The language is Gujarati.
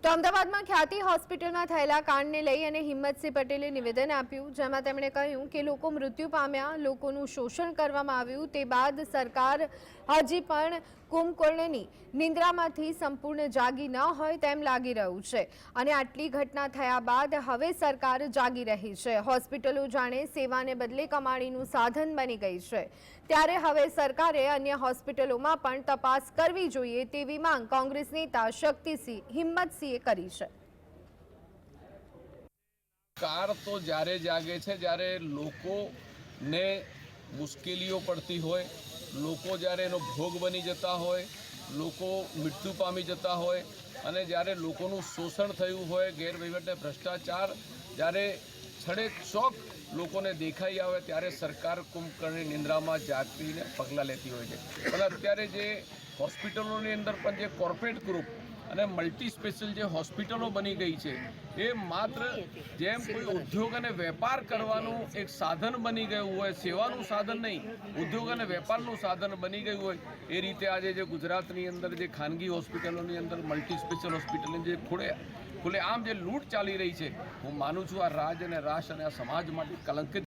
તો અમદાવાદમાં ખ્યાતિ હોસ્પિટલમાં થયેલા કાંડને લઈ અને હિંમતસિંહ પટેલે નિવેદન આપ્યું, જેમાં તેમણે કહ્યું કે લોકો મૃત્યુ પામ્યા, લોકોનું શોષણ કરવામાં આવ્યું, તે બાદ સરકાર હજી પણ કુંભકર્ણની નિંદ્રામાંથી સંપૂર્ણ જાગી ન હોય તેમ લાગી રહ્યું છે અને આટલી ઘટના થયા બાદ હવે સરકાર જાગી રહી છે। હોસ્પિટલો જાણે સેવાને બદલે કમાણીનું સાધન બની ગઈ છે, ત્યારે હવે સરકારે અન્ય હોસ્પિટલોમાં પણ તપાસ કરવી જોઈએ તેવી માંગ કોંગ્રેસ નેતા શક્તિસિંહ હિંમતસિંહે કરી છે। કાર તો જ્યારે જાગે છે જ્યારે લોકોને મુશ્કેલીઓ પડતી હોય, લોકો જ્યારે એનો ભોગ બની જતા હોય, લોકો મૃત્યુ પામી જતા હોય અને જ્યારે લોકોનું શોષણ થયું હોય, ગેરવહીવટ અને ભ્રષ્ટાચાર જ્યારે છડેચોક લોકોને દેખાઈ આવે ત્યારે સરકાર કુંભકર્ણની નિંદ્રામાં જાગીને પગલાં લેતી હોય છે। પણ અત્યારે જે હોસ્પિટલોની અંદર પણ જે કોર્પોરેટ ગ્રુપ અને મલ્ટી સ્પેશિયલ જે હોસ્પિટલો બની ગઈ છે એ માત્ર જેમ કોઈ ઉદ્યોગ અને વેપાર કરવાનું એક સાધન બની ગયું હોય, સેવાનું સાધન નહીં, ઉદ્યોગ અને વેપારનું સાધન બની ગયું હોય, એ રીતે આજે જે ગુજરાતની અંદર જે ખાનગી હોસ્પિટલોની અંદર મલ્ટી સ્પેશિયલ હોસ્પિટલની જે ખુલ્લેઆમ જે લૂંટ ચાલી રહી છે, હું માનું છું આ રાજ અને રાષ્ટ્ર અને આ સમાજ માટે કલંકિત